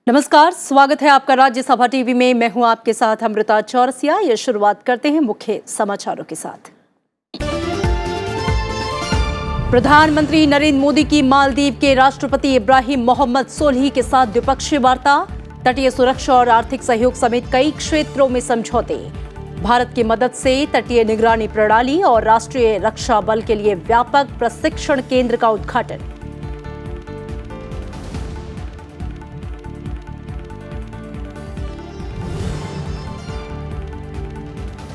नमस्कार, स्वागत है आपका राज्यसभा टीवी में। मैं हूं आपके साथ अमृता चौरसिया। ये शुरुआत करते हैं मुख्य समाचारों के साथ। प्रधानमंत्री नरेंद्र मोदी की मालदीव के राष्ट्रपति इब्राहिम मोहम्मद सोलिह के साथ द्विपक्षीय वार्ता, तटीय सुरक्षा और आर्थिक सहयोग समेत कई क्षेत्रों में समझौते। भारत की मदद से तटीय निगरानी प्रणाली और राष्ट्रीय रक्षा बल के लिए व्यापक प्रशिक्षण केंद्र का उद्घाटन।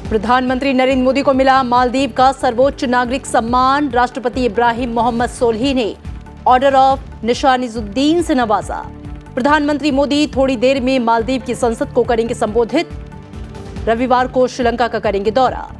प्रधानमंत्री नरेंद्र मोदी को मिला मालदीव का सर्वोच्च नागरिक सम्मान। राष्ट्रपति इब्राहिम मोहम्मद सोलिह ने ऑर्डर ऑफ निशानिजुद्दीन से नवाजा। प्रधानमंत्री मोदी थोड़ी देर में मालदीव की संसद को करेंगे संबोधित। रविवार को श्रीलंका का करेंगे दौरा।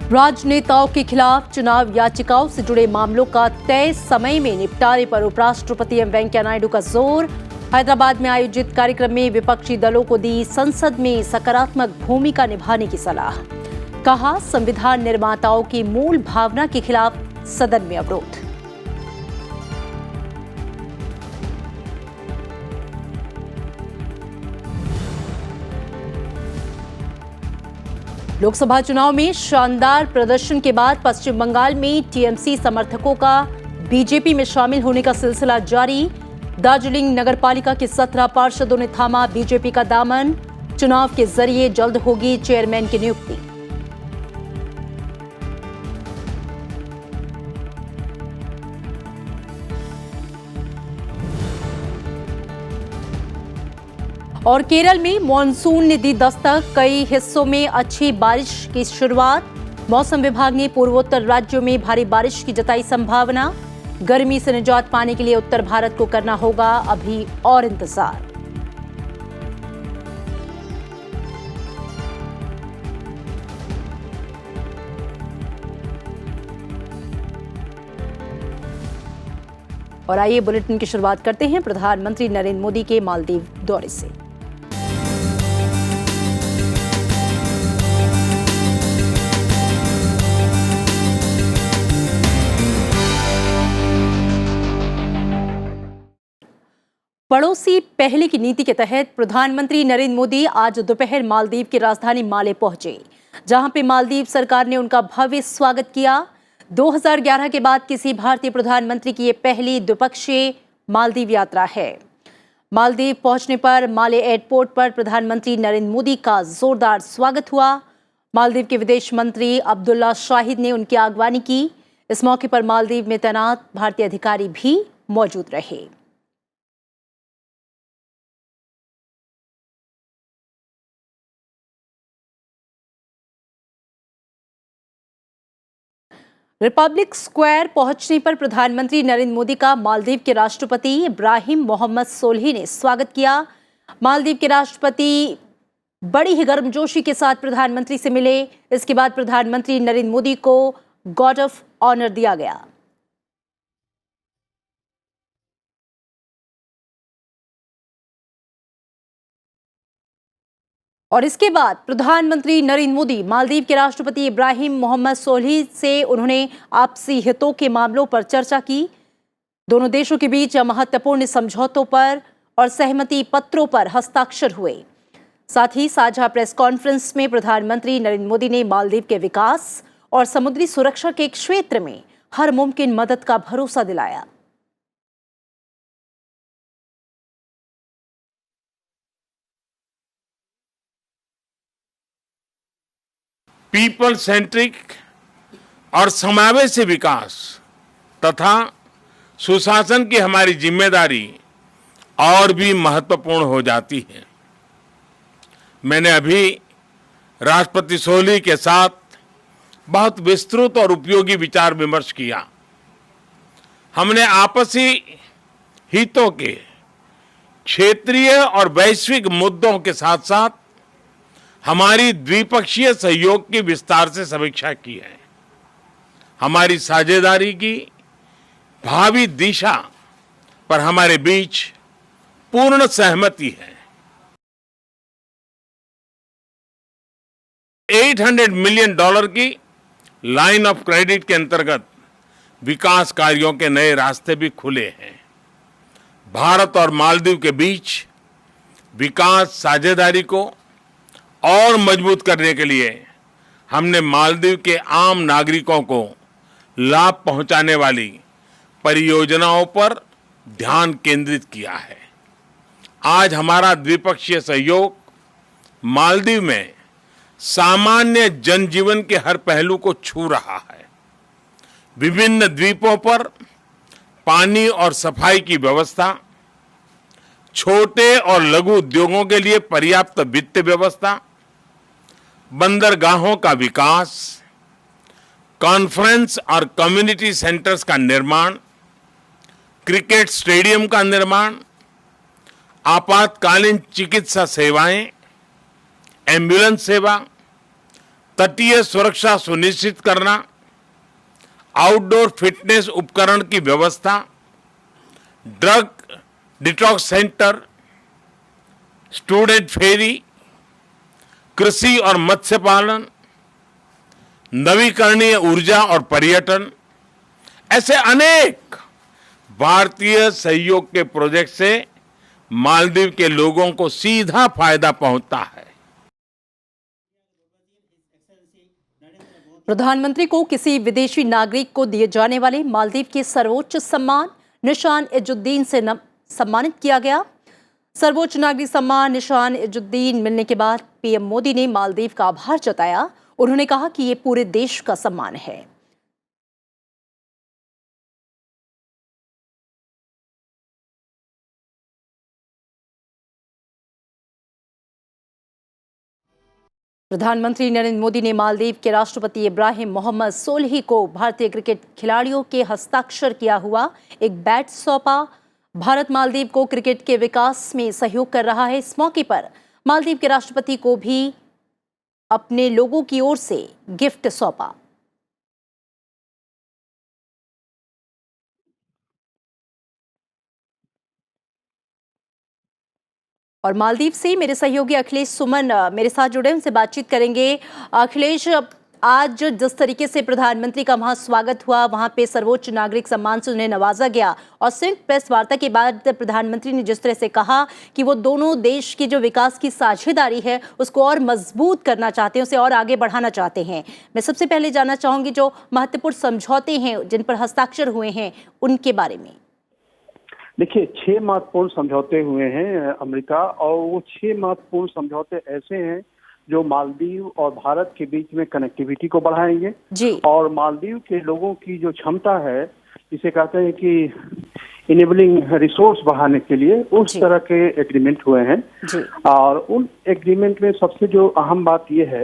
राजनेताओं के खिलाफ चुनाव याचिकाओं से जुड़े मामलों का तय समय में निपटारे पर उपराष्ट्रपति एम वेंकैया नायडू का जोर। हैदराबाद में आयोजित कार्यक्रम में विपक्षी दलों को दी संसद में सकारात्मक भूमिका निभाने की सलाह। कहा, संविधान निर्माताओं की मूल भावना के खिलाफ सदन में अवरोध। लोकसभा चुनाव में शानदार प्रदर्शन के बाद पश्चिम बंगाल में टीएमसी समर्थकों का बीजेपी में शामिल होने का सिलसिला जारी। दार्जिलिंग नगरपालिका के 17 पार्षदों ने थामा बीजेपी का दामन। चुनाव के जरिए जल्द होगी चेयरमैन की नियुक्ति। और केरल में मॉनसून ने दी दस्तक, कई हिस्सों में अच्छी बारिश की शुरुआत। मौसम विभाग ने पूर्वोत्तर राज्यों में भारी बारिश की जताई संभावना। गर्मी से निजात पाने के लिए उत्तर भारत को करना होगा अभी और इंतजार। और आइए बुलेटिन की शुरुआत करते हैं प्रधानमंत्री नरेंद्र मोदी के मालदीव दौरे से। पड़ोसी पहले की नीति के तहत प्रधानमंत्री नरेंद्र मोदी आज दोपहर मालदीव की राजधानी माले पहुंचे, जहां पे मालदीव सरकार ने उनका भव्य स्वागत किया। 2011 के बाद किसी भारतीय प्रधानमंत्री की ये पहली द्विपक्षीय मालदीव यात्रा है। मालदीव पहुंचने पर माले एयरपोर्ट पर प्रधानमंत्री नरेंद्र मोदी का जोरदार स्वागत हुआ। मालदीव के विदेश मंत्री अब्दुल्ला शाहिद ने उनकी अगवानी की। इस मौके पर मालदीव में तैनात भारतीय अधिकारी भी मौजूद रहे। रिपब्लिक स्क्वायर पहुंचने पर प्रधानमंत्री नरेंद्र मोदी का मालदीव के राष्ट्रपति इब्राहिम मोहम्मद सोलिह ने स्वागत किया। मालदीव के राष्ट्रपति बड़ी ही गर्मजोशी के साथ प्रधानमंत्री से मिले। इसके बाद प्रधानमंत्री नरेंद्र मोदी को गार्ड ऑफ ऑनर दिया गया। और इसके बाद प्रधानमंत्री नरेंद्र मोदी मालदीव के राष्ट्रपति इब्राहिम मोहम्मद सोलिह से उन्होंने आपसी हितों के मामलों पर चर्चा की। दोनों देशों के बीच महत्वपूर्ण समझौतों पर और सहमति पत्रों पर हस्ताक्षर हुए। साथ ही साझा प्रेस कॉन्फ्रेंस में प्रधानमंत्री नरेंद्र मोदी ने मालदीव के विकास और समुद्री सुरक्षा के क्षेत्र में हर मुमकिन मदद का भरोसा दिलाया। पीपल सेंट्रिक और समावेशी विकास तथा सुशासन की हमारी जिम्मेदारी और भी महत्वपूर्ण हो जाती है। मैंने अभी राष्ट्रपति सोलिह के साथ बहुत विस्तृत और उपयोगी विचार विमर्श किया। हमने आपसी हितों के क्षेत्रीय और वैश्विक मुद्दों के साथ साथ हमारी द्विपक्षीय सहयोग की विस्तार से समीक्षा की है। हमारी साझेदारी की भावी दिशा पर हमारे बीच पूर्ण सहमति है। $800 मिलियन की लाइन ऑफ क्रेडिट के अंतर्गत विकास कार्यों के नए रास्ते भी खुले हैं। भारत और मालदीव के बीच विकास साझेदारी को और मजबूत करने के लिए हमने मालदीव के आम नागरिकों को लाभ पहुंचाने वाली परियोजनाओं पर ध्यान केंद्रित किया है। आज हमारा द्विपक्षीय सहयोग मालदीव में सामान्य जनजीवन के हर पहलू को छू रहा है। विभिन्न द्वीपों पर पानी और सफाई की व्यवस्था, छोटे और लघु उद्योगों के लिए पर्याप्त वित्त व्यवस्था, बंदरगाहों का विकास, कॉन्फ्रेंस और कम्युनिटी सेंटर्स का निर्माण, क्रिकेट स्टेडियम का निर्माण, आपातकालीन चिकित्सा सेवाएं, एम्बुलेंस सेवा, तटीय सुरक्षा सुनिश्चित करना, आउटडोर फिटनेस उपकरण की व्यवस्था, ड्रग डिटॉक्स सेंटर, स्टूडेंट फेरी, कृषि और मत्स्य पालन, नवीकरणीय ऊर्जा और पर्यटन, ऐसे अनेक भारतीय सहयोग के प्रोजेक्ट से मालदीव के लोगों को सीधा फायदा पहुंचता है। प्रधानमंत्री को किसी विदेशी नागरिक को दिए जाने वाले मालदीव के सर्वोच्च सम्मान निशान इजुद्दीन से सम्मानित किया गया। सर्वोच्च नागरिक सम्मान निशान इजुद्दीन मिलने के बाद पीएम मोदी ने मालदीव का आभार जताया। उन्होंने कहा कि ये पूरे देश का सम्मान है। प्रधानमंत्री नरेंद्र मोदी ने मालदीव के राष्ट्रपति इब्राहिम मोहम्मद सोलिह को भारतीय क्रिकेट खिलाड़ियों के हस्ताक्षर किया हुआ एक बैट सौंपा। भारत मालदीव को क्रिकेट के विकास में सहयोग कर रहा है। इस मौके पर मालदीव के राष्ट्रपति को भी अपने लोगों की ओर से गिफ्ट सौंपा। और मालदीव से मेरे सहयोगी अखिलेश सुमन मेरे साथ जुड़े, उनसे बातचीत करेंगे। अखिलेश, आज जिस तरीके से प्रधानमंत्री का वहां स्वागत हुआ, वहां पे सर्वोच्च नागरिक सम्मान से उन्हें नवाजा गया और संयुक्त प्रेस वार्ता के बाद प्रधानमंत्री ने जिस तरह से कहा कि वो दोनों देश की जो विकास की साझेदारी है उसको और मजबूत करना चाहते हैं, उसे और आगे बढ़ाना चाहते हैं। मैं सबसे पहले जानना चाहूंगी जो महत्वपूर्ण समझौते हैं जिन पर हस्ताक्षर हुए हैं उनके बारे में। देखिए, 6 महत्वपूर्ण समझौते हुए हैं अमेरिका, और वो 6 महत्वपूर्ण समझौते ऐसे हैं जो मालदीव और भारत के बीच में कनेक्टिविटी को बढ़ाएंगे जी। और मालदीव के लोगों की जो क्षमता है, इसे कहते हैं कि इनेबलिंग रिसोर्स बढ़ाने के लिए, उस तरह के एग्रीमेंट हुए हैं जी। और उन एग्रीमेंट में सबसे जो अहम बात यह है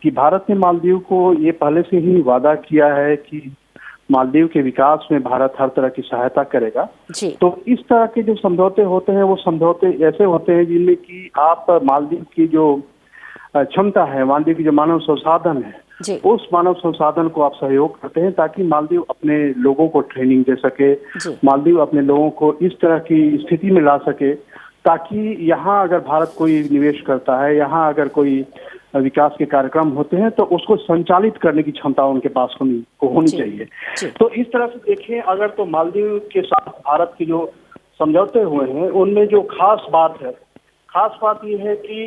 कि भारत ने मालदीव को ये पहले से ही वादा किया है कि मालदीव के विकास में भारत हर तरह की सहायता करेगा जी। तो इस तरह के जो समझौते होते हैं वो समझौते ऐसे होते हैं जिनमें कि आप मालदीव की जो क्षमता है, मालदीव की जो मानव संसाधन है, उस मानव संसाधन को आप सहयोग करते हैं ताकि मालदीव अपने लोगों को ट्रेनिंग दे सके, मालदीव अपने लोगों को इस तरह की स्थिति में ला सके ताकि यहाँ अगर भारत कोई निवेश करता है, यहाँ अगर कोई विकास के कार्यक्रम होते हैं तो उसको संचालित करने की क्षमता उनके पास होनी चाहिए। तो इस तरह से देखें अगर तो मालदीव के साथ भारत के जो समझौते हुए हैं उनमें जो खास बात ये है कि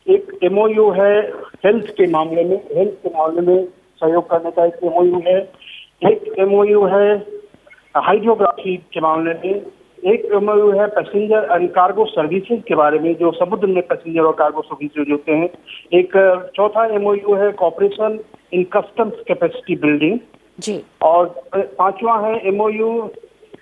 एक एमओयू है हेल्थ के मामले में सहयोग करने का, एक एमओयू है, एक एमओयू है हाइड्रोग्राफी के मामले में, एक एमओयू है पैसेंजर एंड कार्गो सर्विसेज के बारे में, जो समुद्र में पैसेंजर और कार्गो सर्विसेज होते हैं, एक चौथा एमओयू है cooperation in customs capacity building जी, और पांचवा है MOU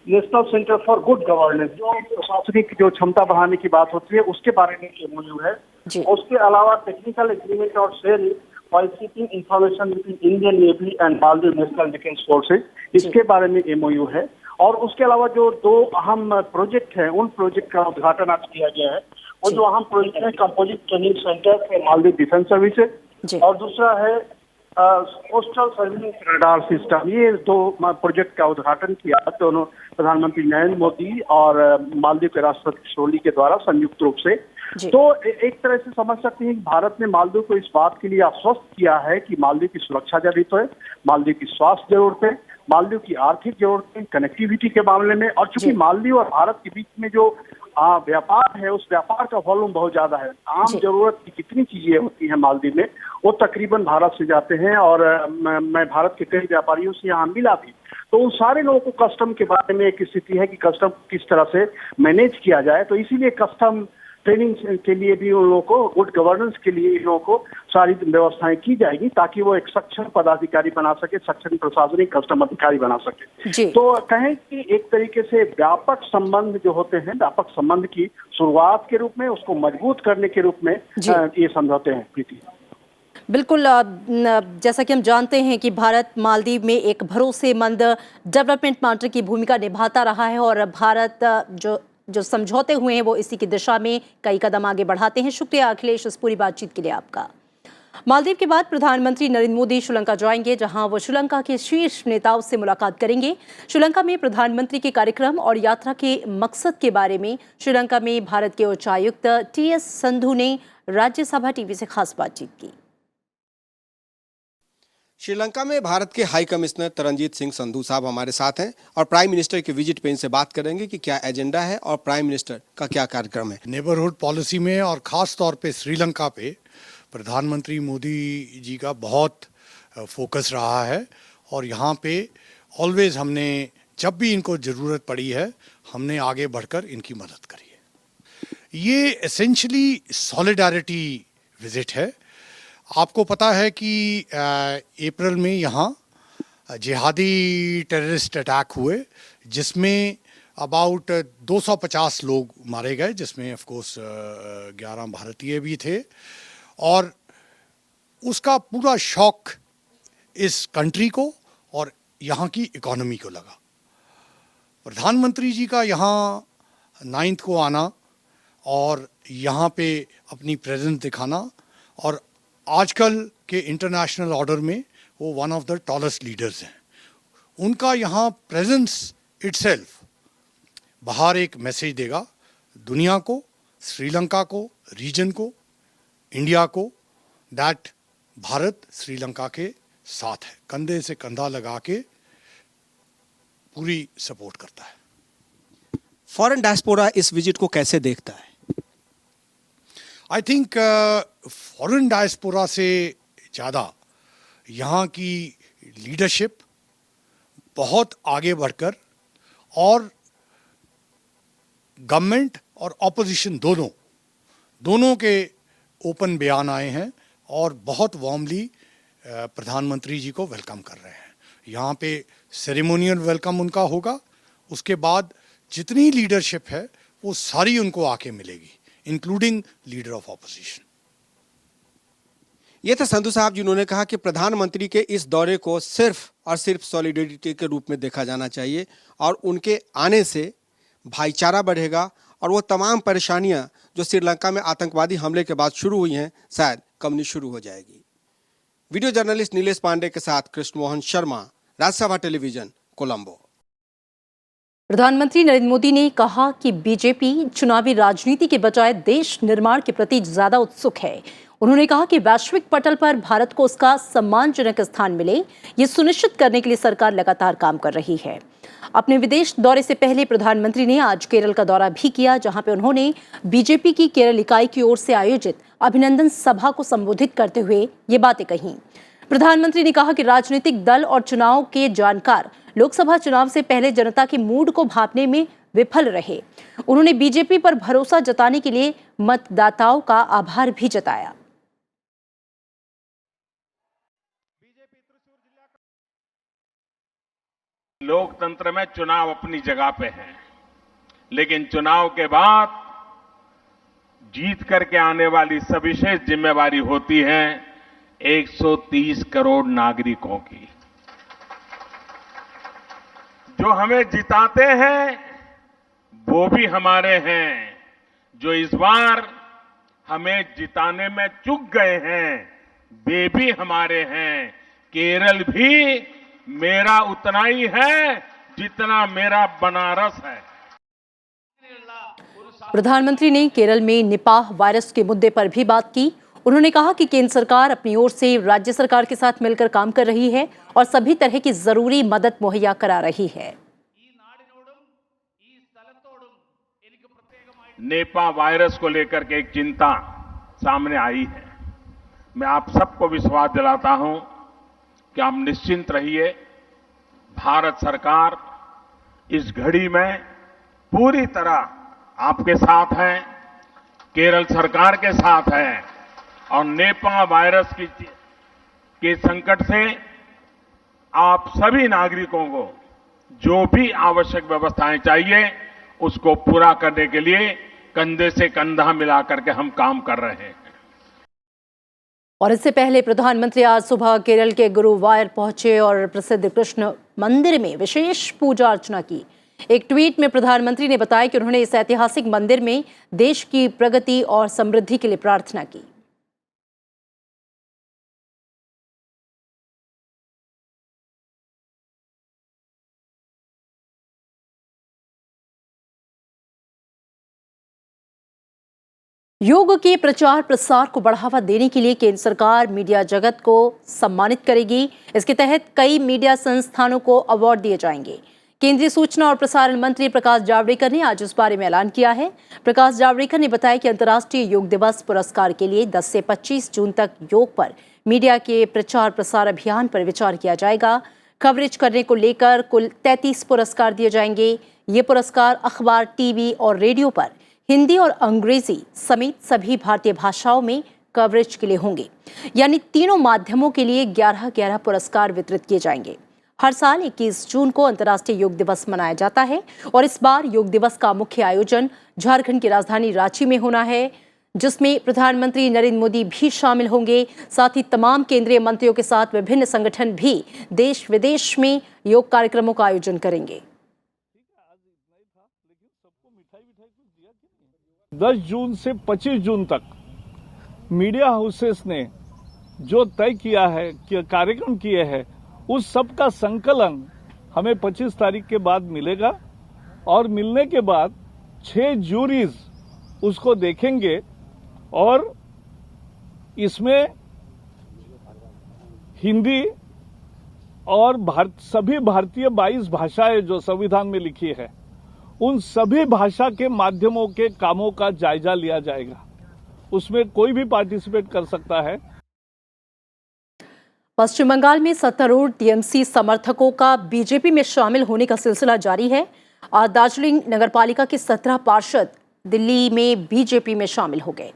national centre for good governance, जो प्रशासनिक जो क्षमता बढ़ाने की बात होती है उसके बारे में एमओयू है। उसके अलावा टेक्निकल एग्रीमेंट और sharing while seeking information between Indian Navy and Maldives National Defense Forces, इसके बारे में एमओयू है। और उसके अलावा जो 2 अहम प्रोजेक्ट हैं उन प्रोजेक्ट का उद्घाटन आज किया गया है। वो जो अहम प्रोजेक्ट है composite training centre for Maldives defence services और दूसरा है कोस्टल सर्विलेंस रडार सिस्टम। ये 2 प्रोजेक्ट का उद्घाटन किया दोनों प्रधानमंत्री नरेंद्र मोदी और मालदीव के राष्ट्रपति सोलिह के द्वारा संयुक्त रूप से। जी। तो एक तरह से समझ सकते हैं कि भारत ने मालदीव को इस बात के लिए आश्वस्त किया है कि मालदीव की सुरक्षा जरूरत है, मालदीव की स्वास्थ्य जरूरत है, मालदीव की आर्थिक जरूरत है, कनेक्टिविटी के मामले में, और चूंकि जी। मालदीव और भारत के बीच में जो व्यापार है, उस व्यापार का वॉल्यूम बहुत ज्यादा है। आम जी। जरूरत की कितनी चीजें होती हैं मालदीव में, वो तकरीबन भारत से जाते हैं। और मैं भारत के कई व्यापारियों से यहाँ मिला भी, तो उन सारे लोगों को कस्टम के बारे में एक स्थिति है कि कस्टम किस तरह से मैनेज किया जाए। तो इसीलिए कस्टम ट्रेनिंग के लिए भी उन लोगों को, गुड गवर्नेंस के लिए इन लोगों को सारी व्यवस्थाएं की जाएगी, ताकि वो एक सक्षम पदाधिकारी बना सके, सक्षम प्रशासनिक कस्टम अधिकारी बना सके। जी। तो कहें कि एक तरीके से व्यापक संबंध जो होते हैं, व्यापक संबंध की शुरुआत के रूप में, उसको मजबूत करने के रूप में ये समझौते हैं। प्रीति, बिल्कुल, जैसा कि हम जानते हैं कि भारत मालदीव में एक भरोसेमंद डेवलपमेंट पार्टनर की भूमिका निभाता रहा है और भारत जो समझौते हुए हैं वो इसी की दिशा में कई कदम आगे बढ़ाते हैं। शुक्रिया अखिलेश इस पूरी बातचीत के लिए आपका। मालदीव के बाद प्रधानमंत्री नरेंद्र मोदी श्रीलंका जाएंगे, जहां वो श्रीलंका के शीर्ष नेताओं से मुलाकात करेंगे। श्रीलंका में प्रधानमंत्री के कार्यक्रम और यात्रा के मकसद के बारे में श्रीलंका में भारत के उच्चायुक्त TS संधू ने राज्यसभा टीवी से खास बातचीत की। श्रीलंका में भारत के हाई कमिश्नर तरनजीत सिंह संधू साहब हमारे साथ हैं और प्राइम मिनिस्टर के विजिट पे इनसे बात करेंगे कि क्या एजेंडा है और प्राइम मिनिस्टर का क्या कार्यक्रम है। नेबरहुड पॉलिसी में और ख़ास तौर पे श्रीलंका पे प्रधानमंत्री मोदी जी का बहुत फोकस रहा है और यहाँ पे ऑलवेज हमने, जब भी इनको ज़रूरत पड़ी है, हमने आगे बढ़कर इनकी मदद करी है। ये एसेंशली सॉलिडारिटी विजिट है। आपको पता है कि अप्रैल में यहाँ जिहादी टेररिस्ट अटैक हुए, जिसमें अबाउट 250 लोग मारे गए, जिसमें ऑफ कोर्स 11 भारतीय भी थे, और उसका पूरा शॉक इस कंट्री को और यहाँ की इकोनॉमी को लगा। प्रधानमंत्री जी का यहाँ 9th को आना और यहाँ पे अपनी प्रेजेंस दिखाना, और आजकल के इंटरनेशनल ऑर्डर में वो one of the tallest leaders हैं, उनका यहाँ प्रेजेंस इटसेल्फ बाहर एक मैसेज देगा दुनिया को, श्रीलंका को, रीजन को, इंडिया को, दैट भारत श्रीलंका के साथ है, कंधे से कंधा लगा के पूरी सपोर्ट करता है। फॉरेन डायस्पोरा इस विजिट को कैसे देखता है? आई थिंक फॉरेन डायस्पोरा से ज़्यादा यहाँ की लीडरशिप बहुत आगे बढ़कर, और गवर्नमेंट और ऑपोजिशन दोनों के ओपन बयान आए हैं और बहुत वार्मली प्रधानमंत्री जी को वेलकम कर रहे हैं। यहाँ पे सेरेमोनियल वेलकम उनका होगा, उसके बाद जितनी लीडरशिप है वो सारी उनको आके मिलेगी, इंक्लूडिंग लीडर ऑफ ऑपोजिशन। ये थे संधू साहब जिन्होंने कहा कि प्रधानमंत्री के इस दौरे को सिर्फ और सिर्फ सॉलिडेरिटी के रूप में देखा जाना चाहिए और उनके आने से भाईचारा बढ़ेगा और वो तमाम परेशानियां जो श्रीलंका में आतंकवादी हमले के बाद शुरू हुई हैं, शायद कमनी शुरू हो जाएगी। वीडियो जर्नलिस्ट नीलेश पांडे के साथ कृष्ण मोहन शर्मा, राज्यसभा टेलीविजन, कोलंबो। प्रधानमंत्री नरेंद्र मोदी ने कहा कि बीजेपी चुनावी राजनीति के बजाय देश निर्माण के प्रति ज्यादा उत्सुक है। उन्होंने कहा कि वैश्विक पटल पर भारत को उसका सम्मानजनक स्थान मिले, ये सुनिश्चित करने के लिए सरकार लगातार काम कर रही है। अपने विदेश दौरे से पहले प्रधानमंत्री ने आज केरल का दौरा भी किया, जहां पे उन्होंने बीजेपी की केरल इकाई की ओर से आयोजित अभिनंदन सभा को संबोधित करते हुए ये बातें कहीं। प्रधानमंत्री ने कहा कि राजनीतिक दल और चुनाव के जानकार लोकसभा चुनाव से पहले जनता के मूड को भांपने में विफल रहे। उन्होंने बीजेपी पर भरोसा जताने के लिए मतदाताओं का आभार भी जताया। लोकतंत्र में चुनाव अपनी जगह पे है, लेकिन चुनाव के बाद जीत करके आने वाली सविशेष जिम्मेवारी होती है 130 करोड़ नागरिकों की, जो हमें जिताते हैं वो भी हमारे हैं, जो इस बार हमें जिताने में चूक गए हैं वे भी हमारे हैं। केरल भी मेरा उतना ही है जितना मेरा बनारस है। प्रधानमंत्री ने केरल में निपाह वायरस के मुद्दे पर भी बात की। उन्होंने कहा कि केंद्र सरकार अपनी ओर से राज्य सरकार के साथ मिलकर काम कर रही है और सभी तरह की जरूरी मदद मुहैया करा रही है। निपाह वायरस को लेकर के एक चिंता सामने आई है। मैं आप सबको विश्वास दिलाता हूं कि आप निश्चिंत रहिए। भारत सरकार इस घड़ी में पूरी तरह आपके साथ है, केरल सरकार के साथ है और निपाह वायरस के संकट से आप सभी नागरिकों को जो भी आवश्यक व्यवस्थाएं चाहिए उसको पूरा करने के लिए कंधे से कंधा मिलाकर के हम काम कर रहे हैं। और इससे पहले प्रधानमंत्री आज सुबह केरल के गुरुवायूर पहुंचे और प्रसिद्ध कृष्ण मंदिर में विशेष पूजा अर्चना की। एक ट्वीट में प्रधानमंत्री ने बताया कि उन्होंने इस ऐतिहासिक मंदिर में देश की प्रगति और समृद्धि के लिए प्रार्थना की। योग के प्रचार प्रसार को बढ़ावा देने के लिए केंद्र सरकार मीडिया जगत को सम्मानित करेगी। इसके तहत कई मीडिया संस्थानों को अवार्ड दिए जाएंगे। केंद्रीय सूचना और प्रसारण मंत्री प्रकाश जावड़ेकर ने आज इस बारे में ऐलान किया है। प्रकाश जावड़ेकर ने बताया कि अंतर्राष्ट्रीय योग दिवस पुरस्कार के लिए 10 से 25 जून तक योग पर मीडिया के प्रचार प्रसार अभियान पर विचार किया जाएगा। कवरेज करने को लेकर कुल 33 पुरस्कार दिए जाएंगे। ये पुरस्कार अखबार, टीवी और रेडियो पर हिंदी और अंग्रेजी समेत सभी भारतीय भाषाओं में कवरेज के लिए होंगे। यानी तीनों माध्यमों के लिए 11-11 पुरस्कार वितरित किए जाएंगे। हर साल 21 जून को अंतर्राष्ट्रीय योग दिवस मनाया जाता है और इस बार योग दिवस का मुख्य आयोजन झारखंड की राजधानी रांची में होना है, जिसमें प्रधानमंत्री नरेंद्र मोदी भी शामिल होंगे। साथ ही तमाम केंद्रीय मंत्रियों के साथ विभिन्न संगठन भी देश विदेश में योग कार्यक्रमों का आयोजन करेंगे। 10 जून से 25 जून तक मीडिया हाउसेस ने जो तय किया है, कि कार्यक्रम किए हैं, उस सब का संकलन हमें 25 तारीख के बाद मिलेगा और मिलने के बाद 6 जूरीज उसको देखेंगे और इसमें हिंदी और सभी भारतीय 22 भाषाएं जो संविधान में लिखी है, उन सभी भाषा के माध्यमों के कामों का जायजा लिया जाएगा। उसमें कोई भी पार्टिसिपेट कर सकता है। पश्चिम बंगाल में सत्तारूढ़ टीएमसी समर्थकों का बीजेपी में शामिल होने का सिलसिला जारी है। आज दार्जिलिंग नगरपालिका के 17 पार्षद दिल्ली में बीजेपी में शामिल हो गए।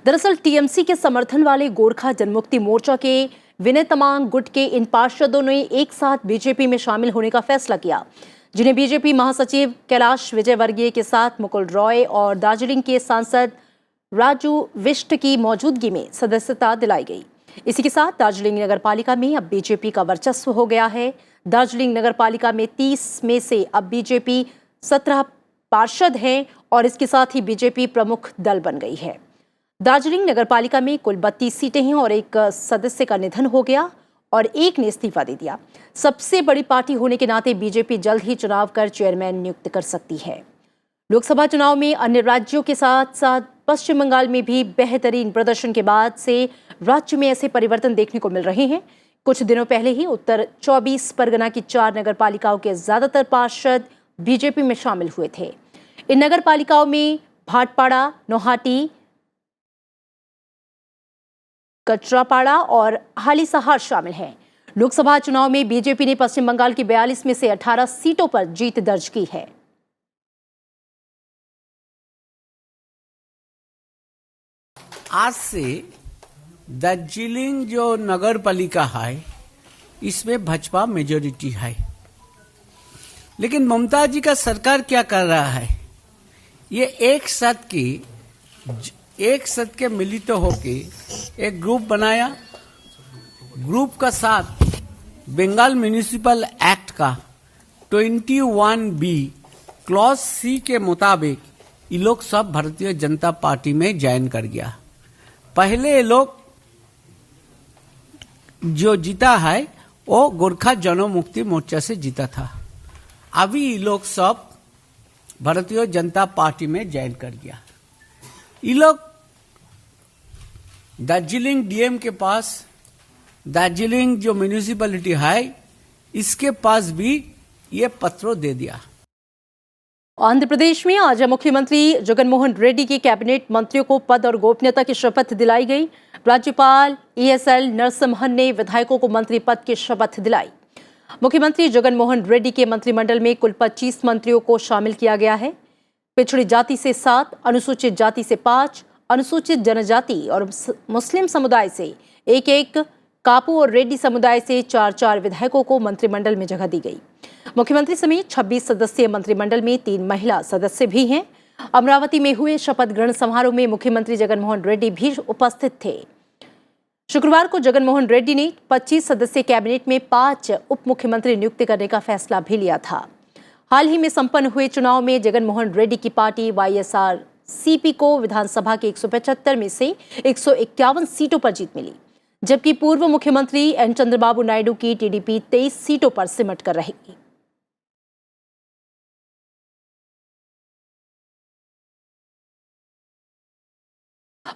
दरअसल टीएमसी के समर्थन वाले गोरखा जनमुक्ति मोर्चा के विनय तमांग गुट के इन पार्षदों ने एक साथ बीजेपी में शामिल होने का फैसला किया, जिन्हें बीजेपी महासचिव कैलाश विजयवर्गीय के साथ मुकुल रॉय और दार्जिलिंग के सांसद राजू विष्ट की मौजूदगी में सदस्यता दिलाई गई। इसी के साथ दार्जिलिंग नगरपालिका में अब बीजेपी का वर्चस्व हो गया है। दार्जिलिंग नगरपालिका में 30 में से अब बीजेपी 17 पार्षद हैं और इसके साथ ही बीजेपी प्रमुख दल बन गई है। दार्जिलिंग नगरपालिका में कुल 32 सीटें हैं और एक सदस्य का निधन हो गया और एक ने इस्तीफा दे दिया। सबसे बड़ी पार्टी होने के नाते बीजेपी जल्द ही चुनाव कर चेयरमैन नियुक्त कर सकती है। लोकसभा चुनाव में अन्य राज्यों के साथ साथ पश्चिम बंगाल में भी बेहतरीन प्रदर्शन के बाद से राज्य में ऐसे परिवर्तन देखने को मिल रहे हैं। कुछ दिनों पहले ही उत्तर 24 परगना की 4 नगरपालिकाओं के ज्यादातर पार्षद बीजेपी में शामिल हुए थे। इन नगरपालिकाओं में भाटपाड़ा, नौहाटी, कचरापाड़ा और हालीसहार शामिल हैं। लोकसभा चुनाव में बीजेपी ने पश्चिम बंगाल की 42 में से 18 सीटों पर जीत दर्ज की है। आज से दार्जिलिंग जो नगर पालिका है, इसमें भाजपा मेजोरिटी है। लेकिन ममता जी का सरकार क्या कर रहा है, ये एक साथ के मिलित होके एक ग्रुप बनाया। ग्रुप का साथ बंगाल म्युनिसिपल एक्ट का 21B क्लॉज C के मुताबिक ये लोग सब भारतीय जनता पार्टी में ज्वाइन कर गया। पहले ये लोग जो जीता है वो गोरखा जनमुक्ति मोर्चा से जीता था। अभी ये लोग सब भारतीय जनता पार्टी में ज्वाइन कर गया। ये लोग दार्जिलिंग डीएम के पास, दार्जिलिंग जो म्यूनिसिपैलिटी है इसके पास भी ये पत्र दे दिया। आंध्र प्रदेश में आज मुख्यमंत्री जगनमोहन रेड्डी के कैबिनेट मंत्रियों को पद और गोपनीयता की शपथ दिलाई गई। राज्यपाल ESL नरसिम्हन ने विधायकों को मंत्री पद की शपथ दिलाई। मुख्यमंत्री जगनमोहन रेड्डी के मंत्रिमंडल में कुल 25 मंत्रियों को शामिल किया गया है। पिछड़ी जाति से 7, अनुसूचित जाति से 5, अनुसूचित जनजाति और मुस्लिम समुदाय से 1-1, कापू और रेड्डी समुदाय से 4-4 विधायकों को मंत्रिमंडल में जगह दी गई। मुख्यमंत्री समेत 26 सदस्यीय मंत्रिमंडल में 3 महिला सदस्य भी हैं। अमरावती में हुए शपथ ग्रहण समारोह में मुख्यमंत्री जगनमोहन रेड्डी भी उपस्थित थे। शुक्रवार को जगनमोहन रेड्डी ने 25 सदस्यीय कैबिनेट में 5 उप मुख्यमंत्री नियुक्त करने का फैसला भी लिया था। हाल ही में संपन्न हुए चुनाव में जगनमोहन रेड्डी की पार्टी YSRCP को विधानसभा के 175 में से 151 सीटों पर जीत मिली, जबकि पूर्व मुख्यमंत्री N चंद्रबाबू नायडू की TDP 23 सीटों पर सिमट कर रहेगी।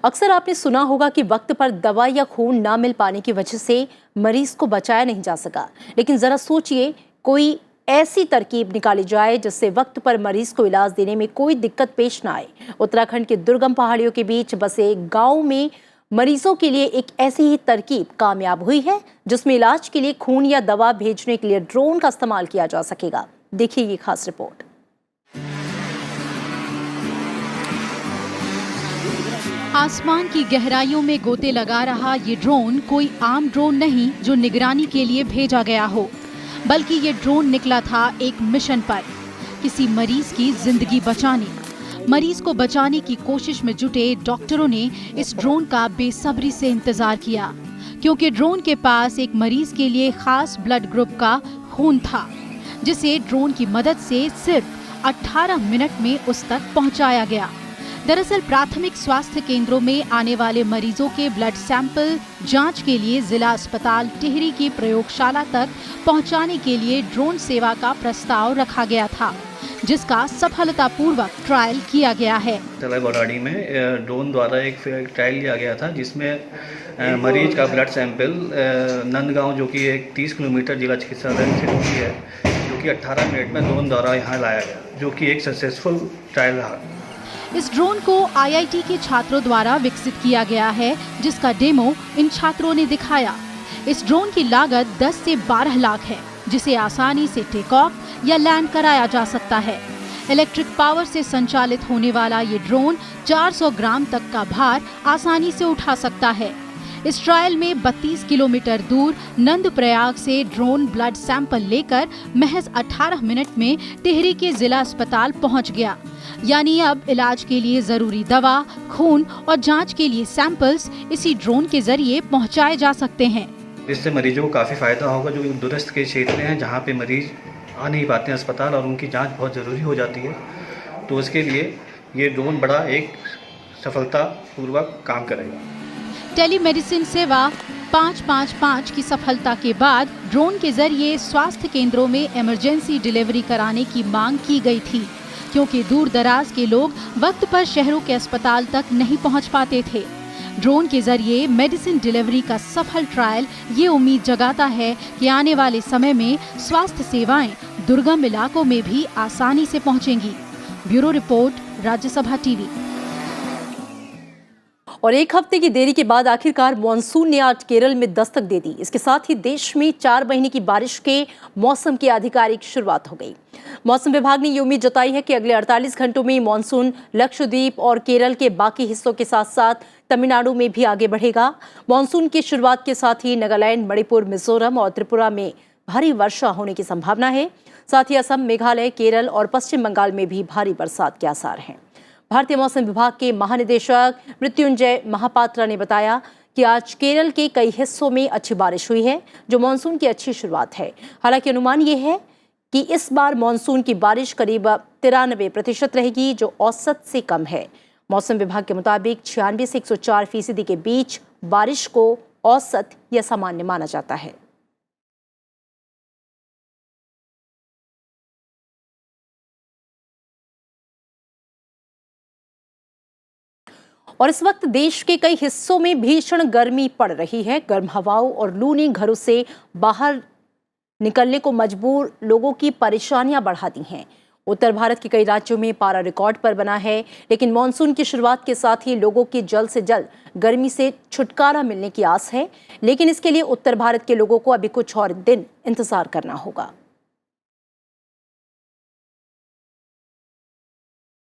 अक्सर आपने सुना होगा कि वक्त पर दवा या खून ना मिल पाने की वजह से मरीज को बचाया नहीं जा सका, लेकिन जरा सोचिए कोई ऐसी तरकीब निकाली जाए जिससे वक्त पर मरीज को इलाज देने में कोई दिक्कत पेश ना आए। उत्तराखंड के दुर्गम पहाड़ियों के बीच बसे एक गांव में मरीजों के लिए एक ऐसी ही तरकीब कामयाब हुई है, जिसमें इलाज के लिए खून या दवा भेजने के लिए ड्रोन का इस्तेमाल किया जा सकेगा। देखिए ये खास रिपोर्ट। आसमान की गहराइयों में गोते लगा रहा ये ड्रोन कोई आम ड्रोन नहीं जो निगरानी के लिए भेजा गया हो, बल्कि ये ड्रोन निकला था एक मिशन पर, किसी मरीज की जिंदगी बचाने। मरीज को बचाने की कोशिश में जुटे डॉक्टरों ने इस ड्रोन का बेसब्री से इंतजार किया, क्योंकि ड्रोन के पास एक मरीज के लिए खास ब्लड ग्रुप का खून था, जिसे ड्रोन की मदद से सिर्फ 18 मिनट में उस तक पहुंचाया गया। दरअसल प्राथमिक स्वास्थ्य केंद्रों में आने वाले मरीजों के ब्लड सैंपल जांच के लिए जिला अस्पताल टिहरी की प्रयोगशाला तक पहुंचाने के लिए ड्रोन सेवा का प्रस्ताव रखा गया था, जिसका सफलतापूर्वक ट्रायल किया गया है। बराड़ी में ड्रोन द्वारा एक ट्रायल लिया गया था, जिसमें मरीज का ब्लड सैंपल नंदगांव, जो कि एक 30 किलोमीटर जिला चिकित्सालय से दूरी है, जो कि 18 मिनट में ड्रोन द्वारा यहाँ लाया गया, जो कि एक सक्सेसफुल ट्रायल रहा। इस ड्रोन को IIT के छात्रों द्वारा विकसित किया गया है, जिसका डेमो इन छात्रों ने दिखाया। इस ड्रोन की लागत 10 से 12 लाख है, जिसे आसानी से टेक ऑफ या लैंड कराया जा सकता है। इलेक्ट्रिक पावर से संचालित होने वाला ये ड्रोन 400 ग्राम तक का भार आसानी से उठा सकता है। इस ट्रायल में 32 किलोमीटर दूर नंदप्रयाग से ड्रोन ब्लड सैंपल लेकर महज 18 मिनट में टिहरी के जिला अस्पताल पहुंच गया। यानी अब इलाज के लिए जरूरी दवा, खून और जांच के लिए सैंपल्स इसी ड्रोन के जरिए पहुंचाए जा सकते हैं। इससे मरीजों को काफ़ी फायदा होगा, जो दूरस्थ के क्षेत्र हैं जहां पे मरीज आ नहीं पाते हैं अस्पताल और उनकी जांच बहुत ज़रूरी हो जाती है, तो उसके लिए ये ड्रोन बड़ा एक सफलतापूर्वक काम करेगा। टेलीमेडिसिन सेवा 555 की सफलता के बाद ड्रोन के जरिए स्वास्थ्य केंद्रों में इमरजेंसी डिलीवरी कराने की मांग की गई थी, क्योंकि दूर दराज के लोग वक्त पर शहरों के अस्पताल तक नहीं पहुंच पाते थे। ड्रोन के जरिए मेडिसिन डिलीवरी का सफल ट्रायल ये उम्मीद जगाता है कि आने वाले समय में स्वास्थ्य सेवाएं दुर्गम इलाकों में भी आसानी से पहुंचेंगी। Bureau report, Rajya Sabha TV. और एक हफ्ते की देरी के बाद आखिरकार मॉनसून ने आज केरल में दस्तक दे दी। इसके साथ ही देश में 4 महीने की बारिश के मौसम की आधिकारिक शुरुआत हो गई। मौसम विभाग ने ये उम्मीद जताई है कि अगले 48 घंटों में मॉनसून लक्षद्वीप और केरल के बाकी हिस्सों के साथ साथ तमिलनाडु में भी आगे बढ़ेगा। मॉनसून की शुरुआत के साथ ही नागालैंड, मणिपुर, मिजोरम और त्रिपुरा में भारी वर्षा होने की संभावना है। साथ ही असम, मेघालय, केरल और पश्चिम बंगाल में भी भारी बरसात के आसार हैं। भारतीय मौसम विभाग के महानिदेशक मृत्युंजय महापात्रा ने बताया कि आज केरल के कई हिस्सों में अच्छी बारिश हुई है, जो मानसून की अच्छी शुरुआत है। हालांकि अनुमान ये है कि इस बार मानसून की बारिश करीब 93% रहेगी, जो औसत से कम है। मौसम विभाग के मुताबिक 96 से 104% के बीच बारिश को औसत या सामान्य माना जाता है। और इस वक्त देश के कई हिस्सों में भीषण गर्मी पड़ रही है। गर्म हवाओं और लू ने घरों से बाहर निकलने को मजबूर लोगों की परेशानियां बढ़ा दी हैं। उत्तर भारत के कई राज्यों में पारा रिकॉर्ड पर बना है, लेकिन मॉनसून की शुरुआत के साथ ही लोगों की जल्द से जल्द गर्मी से छुटकारा मिलने की आस है। लेकिन इसके लिए उत्तर भारत के लोगों को अभी कुछ और दिन इंतजार करना होगा।